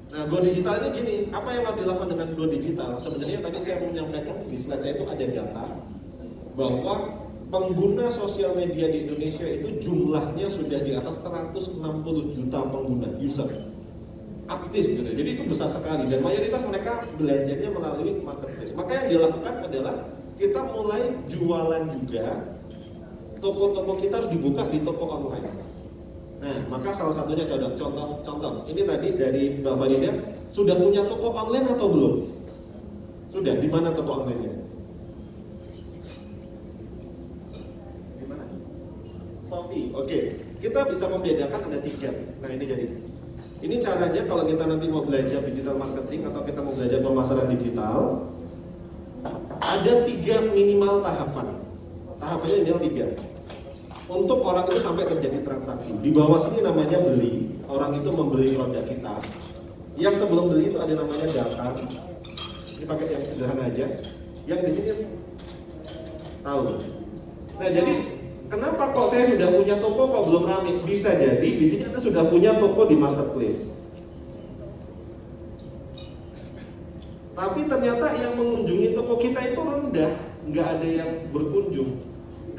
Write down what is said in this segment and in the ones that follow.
Nah, go digital ini gini, apa yang harus dilakukan dengan go digital? Sebenarnya tadi saya menyampaikan di slide saya itu ada data bahwa pengguna sosial media di Indonesia itu jumlahnya sudah di atas 160 juta pengguna user aktif gitu. Jadi itu besar sekali dan mayoritas mereka belanjanya melalui marketplace. Maka yang dilakukan adalah kita mulai jualan juga. Toko-toko kita harus dibuka di toko online. Nah, maka salah satunya contoh. Ini tadi dari Mbak Farida, sudah punya toko online atau belum? Sudah, di mana toko online-nya? Di mana? Shopee. Oke. Kita bisa membedakan ada 3. Nah, ini jadi. Ini caranya kalau kita nanti mau belajar digital marketing atau kita mau belajar pemasaran digital, ada 3 minimal tahapan. Tahapannya minimal 3. Untuk orang itu sampai terjadi transaksi. Di bawah sini namanya beli. Orang itu membeli produk kita. Yang sebelum beli itu ada namanya daftar. Ini pakai yang sederhana aja. Yang di sini tahu. Nah, jadi kenapa kok saya sudah punya toko kok belum ramai? Bisa jadi di sini Anda sudah punya toko di marketplace. Tapi ternyata yang mengunjungi toko kita itu rendah, nggak ada yang berkunjung.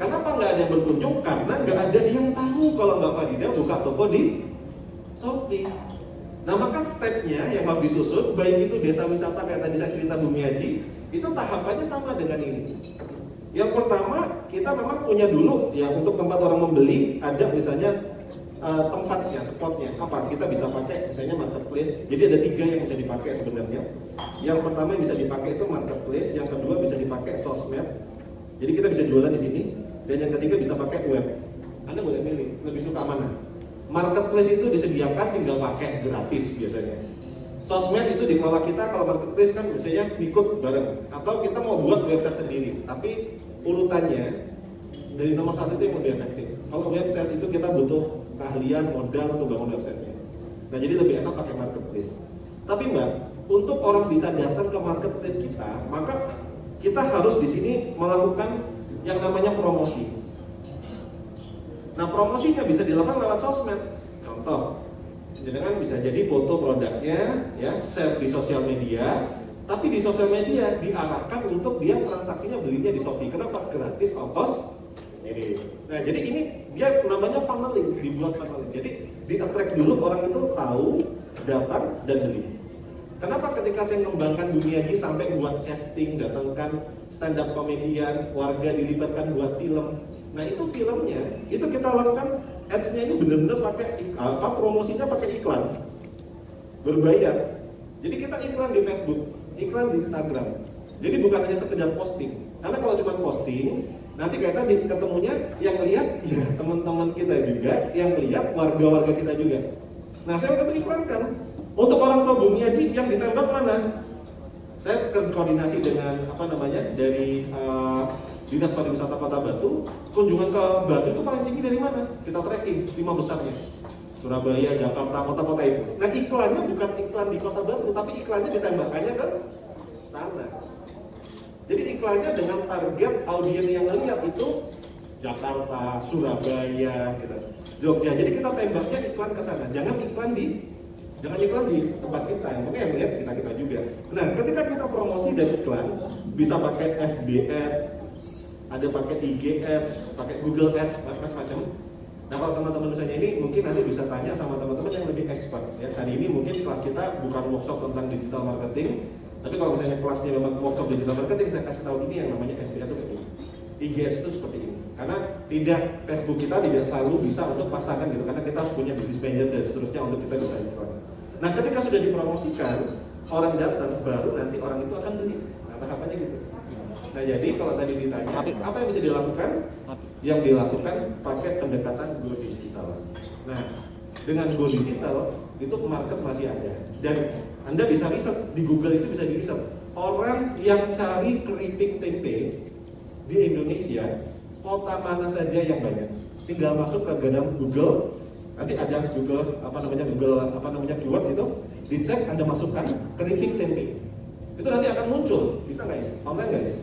Kenapa nggak ada yang berkunjung? Karena nggak ada yang tahu kalau Mbak Farida buka toko di Shopee. Nah, maka stepnya yang harus disusun, baik itu desa wisata kayak tadi saya cerita Bumi Haji, itu tahapannya sama dengan ini. Yang pertama, kita memang punya dulu ya untuk tempat orang membeli, ada misalnya tempatnya, spotnya. Apa? Kita bisa pakai misalnya marketplace. Jadi ada 3 yang bisa dipakai sebenarnya. Yang pertama yang bisa dipakai itu marketplace, yang kedua bisa dipakai sosmed. Jadi kita bisa jualan di sini. Dan yang ketiga bisa pakai web. Anda boleh milih, lebih suka mana? Marketplace itu disediakan tinggal pakai gratis biasanya. Sosmed itu dikelola kita, kalau marketplace kan biasanya ikut bareng. Atau kita mau buat website sendiri, tapi urutannya dari nomor 1 itu yang lebih efektif. Kalau website itu kita butuh keahlian, modal untuk bangun websitenya. Nah, jadi lebih enak pakai marketplace. Tapi Mbak, untuk orang bisa datang ke marketplace kita, maka kita harus di sini melakukan yang namanya promosi. Nah, promosinya bisa dilakukan lewat sosmed. Contoh, jangan bisa jadi foto produknya, ya, share di sosial media. Tapi di sosial media diarahkan untuk dia transaksinya belinya di Shopee. Kenapa? Gratis, ongkos. Nah, jadi ini dia namanya funneling, dibuat funneling. Jadi di-attract dulu orang itu tahu, datang dan beli. Kenapa ketika saya mengembangkan Bumi Haji sampai buat casting, datangkan stand up komedian, warga dilibatkan buat film. Nah, itu filmnya, itu kita lakukan ads-nya ini benar-benar pakai promosinya pakai iklan. Berbayar. Jadi kita iklan di Facebook, iklan di Instagram. Jadi bukan hanya sekedar posting. Karena kalau cuma posting, nanti kita ketemunya yang lihat ya teman-teman kita juga, yang lihat warga-warga kita juga. Nah, saya waktu itu iklankan. Untuk orang tua Bumi Haji yang ditembak mana? Saya koordinasi dengan dari Dinas Pariwisata Kota Batu. Kunjungan ke Batu itu paling tinggi dari mana? Kita tracking 5 besarnya. Surabaya, Jakarta, kota-kota itu. Nah, iklannya bukan iklan di Kota Batu, tapi iklannya ditembakannya ke sana. Jadi iklannya dengan target audiens yang lihat itu Jakarta, Surabaya, gitu, Jogja. Jadi kita tembaknya iklan ke sana. Jangan iklan di tempat kita, yang lihat kita juga. Nah, ketika kita promosi dan iklan, bisa pakai FB Ads, ada pakai IG Ads, pakai Google Ads, macam-macam. Nah, kalau teman-teman misalnya ini mungkin nanti bisa tanya sama teman-teman yang lebih expert. Ya, hari ini mungkin kelas kita bukan workshop tentang digital marketing, tapi kalau misalnya kelasnya memang workshop digital marketing, saya kasih tahu ini yang namanya FB Ads itu kayak gini. IG Ads itu seperti ini. Karena Facebook kita tidak selalu bisa untuk pasangan gitu, karena kita harus punya business manager dan seterusnya untuk kita bisa iklan. Nah, ketika sudah dipromosikan, orang datang, baru nanti orang itu akan beli. Nah, tahapannya gitu. Nah, jadi kalau tadi ditanya, apa yang bisa dilakukan? Yang dilakukan pakai pendekatan go digital. Nah, dengan go digital, itu market masih ada. Dan Anda bisa riset, di Google itu bisa di riset. Orang yang cari keripik tempe di Indonesia, kota mana saja yang banyak? Tinggal masuk ke dalam Google, nanti ada Google keyword itu, dicek, Anda masukkan keripik tempe, itu nanti akan muncul. Bisa guys, online guys.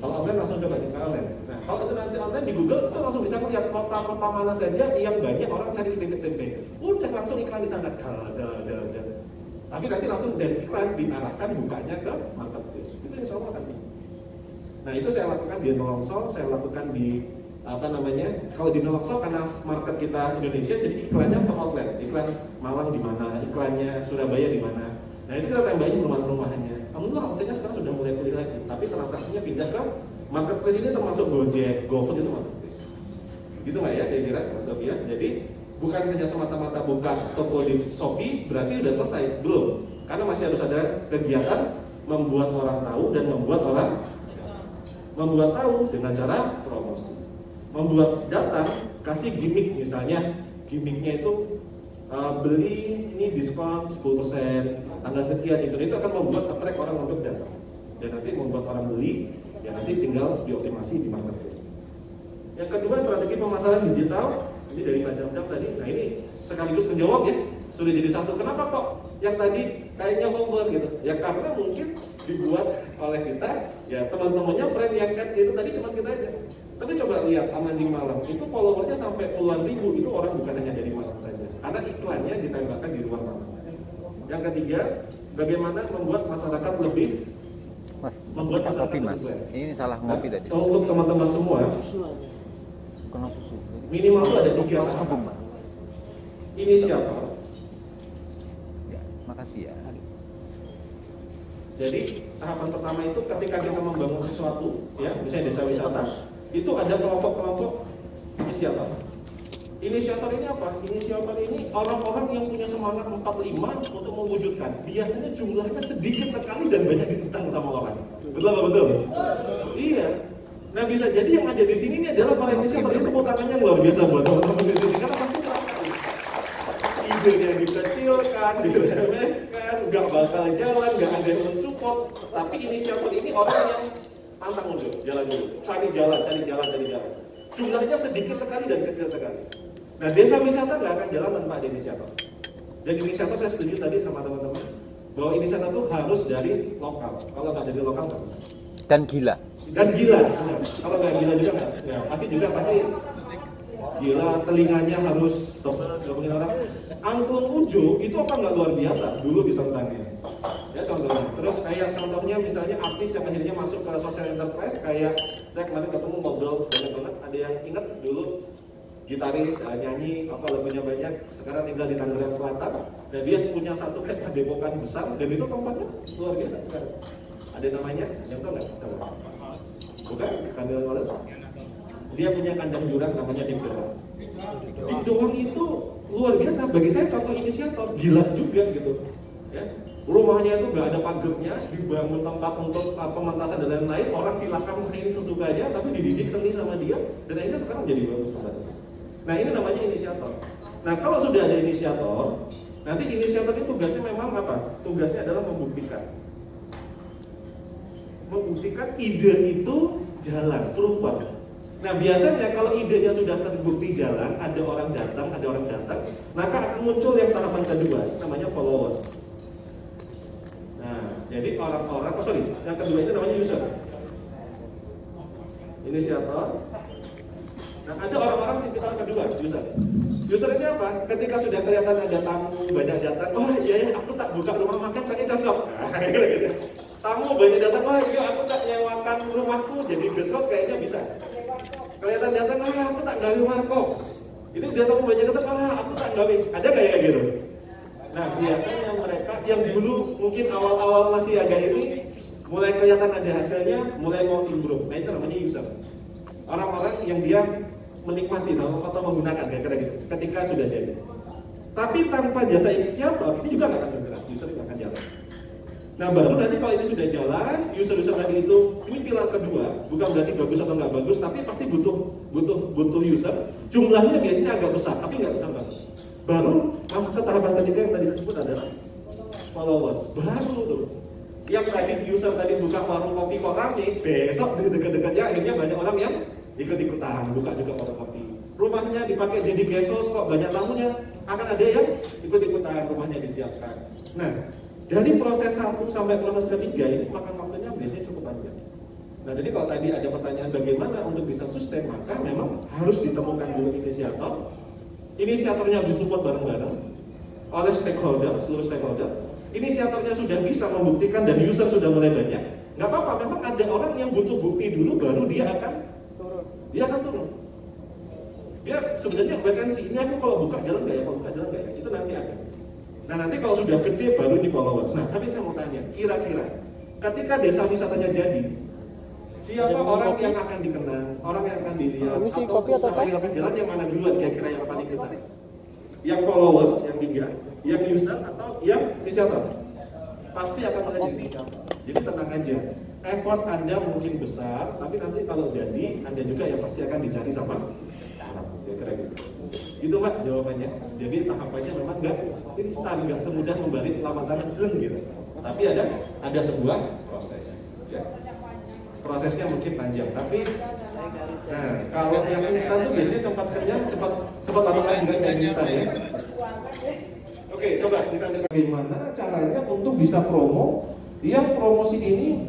Kalau online langsung coba di online. Nah, kalau itu nanti online di Google itu langsung bisa melihat kota-kota mana saja yang banyak orang cari keripik tempe. Udah langsung iklan di sana. Tapi nanti langsung dari iklan diarahkan bukanya ke marketplace. Itu insya Allah akan tinggi. Nah itu saya lakukan di Nolongsol, saya lakukan di kalau di Nolongsol karena market kita Indonesia, jadi iklannya per outlet, iklan Malang di mana, iklannya Surabaya di mana. Nah itu kita tambahin perumahan-perumahannya. Alhamdulillah omsetnya sekarang sudah mulai pulih lagi, tapi transaksinya pindah ke marketplace. Ini termasuk Gojek, GoFood itu marketplace. Gitu nggak ya kira-kira Mas Sofi ya? Jadi bukan hanya semata-mata buka toko di Shopee berarti udah selesai, belum. Karena masih harus ada kegiatan membuat orang tahu dan membuat tahu dengan cara promosi. Membuat datang, kasih gimmick misalnya, gimmicknya itu beli ini diskon 10%, tanggal sekian itu akan membuat attract orang untuk datang. Dan nanti membuat orang beli, ya nanti tinggal dioptimasi di marketplace. Yang kedua strategi pemasaran digital, ini dari Pak Jam tadi. Nah ini sekaligus menjawab ya, sudah jadi satu. Kenapa kok yang tadi kayaknya over gitu? Ya karena mungkin dibuat oleh kita, ya teman-temannya friend yang cat itu tadi cuma kita aja. Tapi coba lihat Amazing Malang, itu followernya sampai puluhan ribu, itu orang bukan hanya dari Malang saja. Karena iklannya ditembakkan di luar Malang. Yang ketiga, bagaimana membuat masyarakat lebih membuat masyarakat Mas. Ini salah ngopi tadi. Untuk teman-teman semua, Kena susu. minimal itu ada 3 tahapan. Inisiator. Ya, makasih ya. Jadi tahapan pertama itu ketika kita membangun sesuatu, ya, misalnya desa wisata, itu ada kelompok-kelompok inisiator. Inisiator ini apa? Inisiator ini orang-orang yang punya semangat 45 untuk mewujudkan. Biasanya jumlahnya sedikit sekali dan banyak ditentang sama orang. Betul apa betul? Iya. Nah bisa jadi yang ada di sini ini adalah para inisiator. Ini tepuk tangannya luar biasa buat teman-teman di sini. Karena pasti idenya dikecilkan, diremehkan, nggak bakal jalan, nggak ada yang mensupport. Tapi inisiator ini orang yang pantang mundur, jalan dulu, cari jalan. Jumlahnya sedikit sekali dan kecil sekali. Nah desa wisata nggak akan jalan tanpa ada inisiator. Dan inisiator saya setuju tadi sama teman-teman bahwa inisiator itu harus dari lokal. Kalau nggak dari lokal nggak bisa. Dan gila. Benar. Kalau nggak gila juga nggak. Pasti gila, telinganya harus ngomongin orang. Angklung Ujo itu apa nggak luar biasa dulu ditentangnya. Ya contohnya. Terus kayak contohnya misalnya artis yang akhirnya masuk ke social enterprise, kayak saya kemarin ketemu ngobrol banyak banget. Ada yang ingat dulu gitaris, nyanyi, lagunya banyak. Sekarang tinggal di Tangerang Selatan. Dan dia punya satu kayak padepokan besar dan itu tempatnya luar biasa sekarang. Ada namanya, yang tahu nggak? Bukan, Kandang Wallace. Dia punya kandang jurang namanya Dik Doang. Dik Doang itu luar biasa, bagi saya contoh inisiator, gila juga gitu. Ya. Rumahnya itu nggak ada pagernya, dibangun tempat untuk pementasan dan lain-lain. Orang silakan main sesukanya, tapi dididik seni sama dia, dan akhirnya sekarang jadi bagus tempatnya. Nah ini namanya inisiator. Nah kalau sudah ada inisiator, nanti inisiator itu tugasnya memang apa? Tugasnya adalah membuktikan ide itu jalan, proven. Nah biasanya kalau idenya sudah terbukti jalan, ada orang datang, maka akan muncul yang tahapan kedua, namanya follower. Nah jadi orang-orang, yang kedua itu namanya user. Inisiator. Nah ada orang-orang tipikal kedua, user. User ini apa? Ketika sudah kelihatan ada tamu banyak datang, oh iya aku tak buka rumah makan kayaknya cocok. Nah, gitu. Tamu banyak datang, wah iya aku tak nyewakan rumahku jadi guest house kayaknya bisa. Kelihatan datang, aku tak gawe warkop. Ini dia tamu banyak datang, aku tak gawe. Ada kayak gitu? Nah biasanya mereka yang dulu mungkin awal-awal masih agak ini, mulai kelihatan ada hasilnya, mulai mau improve. Nah itu namanya user. Orang-orang yang dia menikmati atau menggunakan kayak gitu ketika sudah jadi. Tapi tanpa jasa inisiator ini juga nggak akan bergerak, user nggak akan jalan. Nah baru nanti kalau ini sudah jalan, user-user tadi itu, ini pilar kedua, bukan berarti bagus atau nggak bagus, tapi pasti butuh user. Jumlahnya biasanya agak besar, tapi nggak besar banget. Baru masuk ke tahapan ketiga yang tadi disebut adalah followers. Baru tuh, yang tadi user tadi buka warung kopi kok rame, besok di dekat-dekatnya akhirnya banyak orang yang ikut-ikutan buka juga warung kopi. Rumahnya dipakai jadi guest house kok banyak tamunya, akan ada yang ikut-ikutan rumahnya disiapkan. Nah dari proses 1 sampai proses ketiga ini makan waktunya biasanya cukup panjang. Nah jadi kalau tadi ada pertanyaan bagaimana untuk bisa sustain, maka memang harus ditemukan dulu inisiator. Inisiatornya harus disupport bareng-bareng oleh stakeholder, seluruh stakeholder. inisiatornya sudah bisa membuktikan dan user sudah mulai banyak, nggak apa-apa. Memang ada orang yang butuh bukti dulu, baru dia akan turun. Dia sebenarnya wait and see, ini aku kalau buka jalan nggak ya, kalau buka jalan nggak ya, itu nanti ada. Nah nanti kalau sudah gede baru ini followers. Nah tapi saya mau tanya, kira-kira ketika desa wisatanya jadi, siapa orang yang akan dikenal, orang yang akan dilihat, atau usaha yang akan jalan yang mana duluan kira-kira yang paling besar? Yang followers, yang 3, yang user, atau yang inisiator? Pasti akan mulai jadi inisiator. Jadi tenang aja, effort Anda mungkin besar, tapi nanti kalau jadi, Anda juga yang pasti akan dicari sama orang. Kira-kira gitu. Itu Mbak jawabannya. Jadi tahapannya memang nggak instan, nggak semudah membalik telapak tangan gitu. Tapi ada sebuah proses. Ya. Prosesnya mungkin panjang, tapi nah kalau yang instan tuh biasanya cepat kenyang, cepat dapat lagi kan yang instan ya. Oke, coba misalnya bagaimana caranya untuk bisa promo yang promosi ini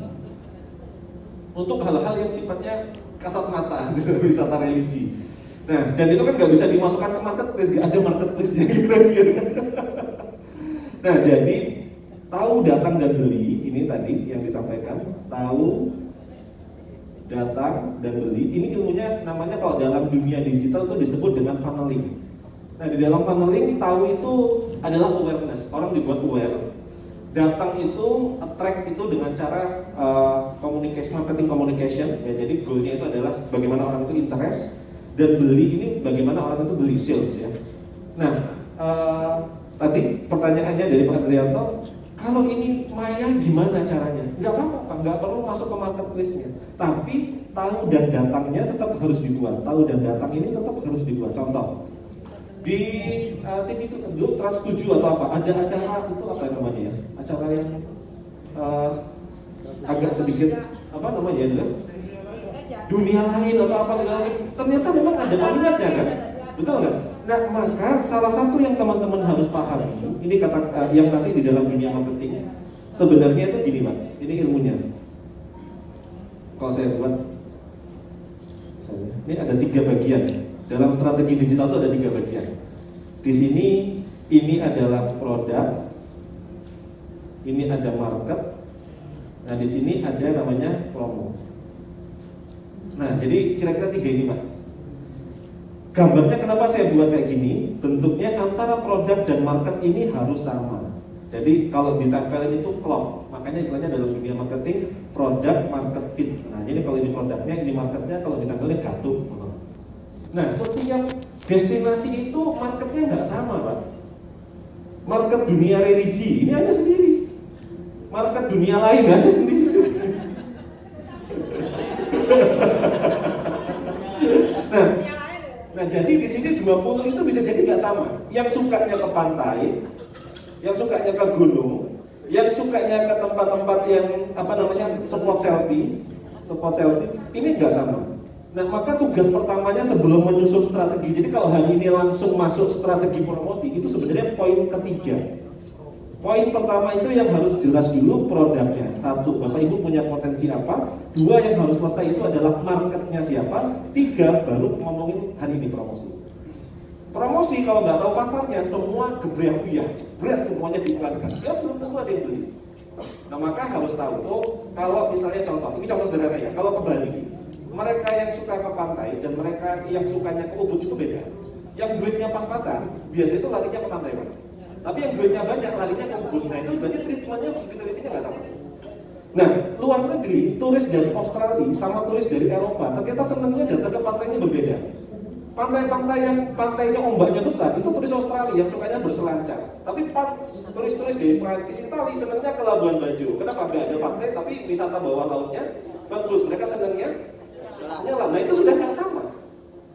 untuk hal-hal yang sifatnya kasat mata, wisata religi. Nah, dan itu kan nggak bisa dimasukkan ke marketplace, nggak ada marketplace-nya gitu. Nah, jadi tahu, datang, dan beli ini tadi yang disampaikan, tahu, datang, dan beli. Ini ilmunya namanya kalau dalam dunia digital itu disebut dengan funneling. Nah, di dalam funneling tahu itu adalah awareness, orang dibuat aware. Datang itu attract itu dengan cara marketing communication. Ya, jadi goalnya itu adalah bagaimana orang itu interest. Dan beli ini bagaimana orang itu beli, sales ya. Nah, tadi pertanyaannya dari Pak Adrianto, kalau ini maya gimana caranya? Nggak apa-apa, nggak perlu masuk ke marketplace-nya. Tapi tahu dan datangnya tetap harus dibuat. Tahu dan datang ini tetap harus dibuat. Contoh, di TV itu dulu Trans 7 atau apa, ada acara itu apa namanya ya? Acara yang agak sedikit apa namanya ya? Dunia lain atau apa segala macam. Ternyata memang ada peminatnya kan, betul nggak? Nah maka salah satu yang teman-teman harus pahami, ini kata yang nanti di dalam dunia marketing, sebenarnya itu gini Pak, ini ilmunya. Kalau saya buat, ini ada 3 bagian. Dalam strategi digital itu ada 3 bagian. Di sini ini adalah produk, ini ada market, nah di sini ada namanya promo. Nah, jadi kira-kira 3 ini Pak. Gambarnya kenapa saya buat kayak gini? Bentuknya antara produk dan market ini harus sama. Jadi kalau ditempelin itu klop. Makanya istilahnya dalam dunia marketing produk market fit. Nah, jadi kalau ini produknya, ini marketnya, kalau ditempelin gatuk. Nah, setiap destinasi itu marketnya nggak sama Pak. Market dunia religi ini ada sendiri. Market dunia lain ada sendiri. Nah jadi di sini 20 itu bisa jadi nggak sama. Yang sukanya ke pantai, yang sukanya ke gunung, yang sukanya ke tempat-tempat yang apa namanya spot selfie, ini nggak sama. Nah maka tugas pertamanya sebelum menyusun strategi. Jadi kalau hari ini langsung masuk strategi promosi itu sebenarnya poin ketiga. Poin pertama itu yang harus jelas dulu produknya. 1, Bapak Ibu punya potensi apa? 2, yang harus selesai itu adalah marketnya siapa? 3, baru ngomongin hari ini promosi. Promosi kalau nggak tahu pasarnya, semua gebriak-gebriak, jebret semuanya diiklankan. Ya belum tentu ada yang beli. Nah maka harus tahu, kalau misalnya contoh, ini contoh sederhana ya, kalau ke Bali, mereka yang suka ke pantai dan mereka yang sukanya ke Ubud itu beda. Yang duitnya pas-pasan, biasanya itu larinya ke pantai Pak. Tapi yang duitnya banyak larinya ke Ubud. Nah itu berarti treatmentnya, hospitality-nya nggak sama. Nah luar negeri, turis dari Australia sama turis dari Eropa ternyata senangnya datang ke pantainya berbeda. Pantai-pantai yang pantainya ombaknya besar itu turis Australia yang sukanya berselancar. Tapi turis-turis dari Prancis, Italia senangnya ke Labuan Bajo. Kenapa? Nggak ada pantai tapi wisata bawah lautnya bagus. Mereka senangnya nyelam. Nah itu sudah nggak sama.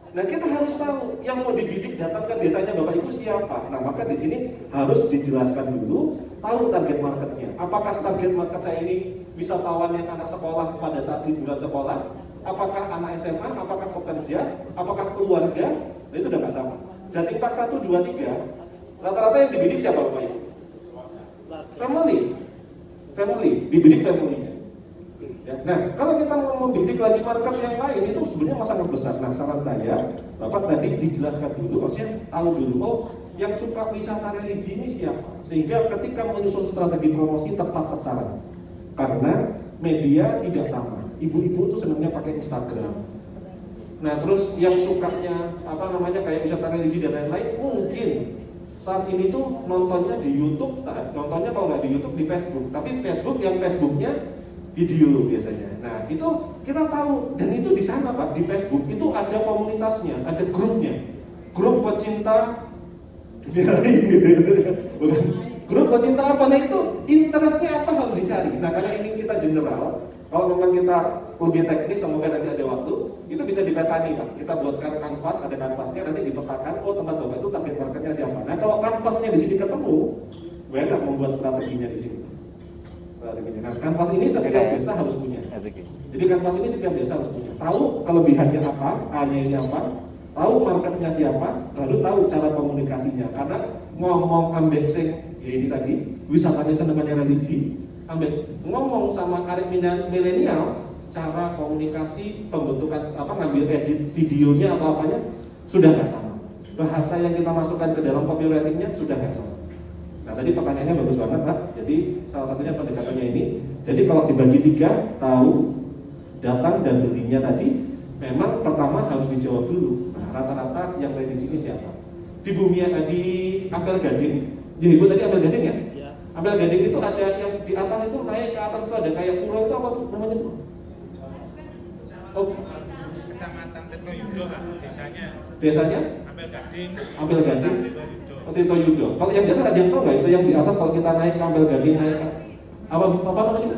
Nah kita harus tahu yang mau dibidik datang ke desanya Bapak Ibu siapa. Nah maka di sini harus dijelaskan dulu, tahu target marketnya. Apakah target market saya ini wisatawan yang anak sekolah pada saat liburan sekolah? Apakah anak SMA? Apakah pekerja? Apakah keluarga? Nah itu udah nggak sama. Jatim Park 1, 2, 3 rata-rata yang dibidik siapa Bapak Ibu? Family, dibidik family. Nah, kalau kita mau membidik lagi market yang lain itu sebenarnya sangat besar. Nah, saran saya, Bapak tadi dijelaskan dulu, maksudnya tahu dulu, yang suka wisata religi ini siapa? Sehingga ketika menyusun strategi promosi tepat sasaran. Karena media tidak sama. Ibu-ibu tuh senangnya pakai Instagram. Nah terus yang sukanya kayak wisata religi dan lain-lain, mungkin saat ini tuh nontonnya di YouTube, nontonnya kalau nggak di YouTube di Facebook. Tapi Facebooknya video biasanya. Nah itu kita tahu, dan itu di sana Pak, di Facebook itu ada komunitasnya, ada grupnya, grup pecinta dunia lain. Bukan grup pecinta apa? Nah itu interestnya apa harus dicari. Nah karena ini kita general, kalau memang kita lebih teknis, semoga nanti ada waktu, itu bisa dipetani Pak. Kita buatkan kanvas, ada kanvasnya, nanti dipetakan, oh tempat Bapak itu target marketnya siapa. Nah kalau kanvasnya di sini ketemu, enak membuat strateginya di sini. Nah, kanvas ini setiap desa harus punya. Jadi kanvas ini setiap desa harus punya. Tahu kelebihannya apa, A-nya ini apa, tahu marketnya siapa, lalu tahu cara komunikasinya. Karena ngomong ambek sing, ya ini tadi, wisatanya senengannya religi, ambek ngomong sama arek milenial, cara komunikasi, pembentukan ngambil edit videonya atau apanya sudah nggak sama. Bahasa yang kita masukkan ke dalam copywritingnya sudah nggak sama. Nah tadi pertanyaannya bagus banget Pak. Jadi salah satunya pendekatannya ini. Jadi kalau dibagi 3, tahu, datang dan belinya tadi, memang pertama harus dijawab dulu. Nah rata-rata yang religi ini siapa? Di bumi di Ampel Gading. Ya Ibu tadi Ampel Gading ya? Ya. Ampel Gading itu ada yang di atas itu naik ke atas itu ada kayak pura itu apa tuh namanya Bu? Oh. Kecamatan Tirtoyudo Pak, desanya. Desanya? Ampel Gading. Ampel Gading. Tirtoyudo. Kalau yang di atas ada yang tahu nggak itu yang di atas kalau kita naik ke Ampel Gading naik apa namanya?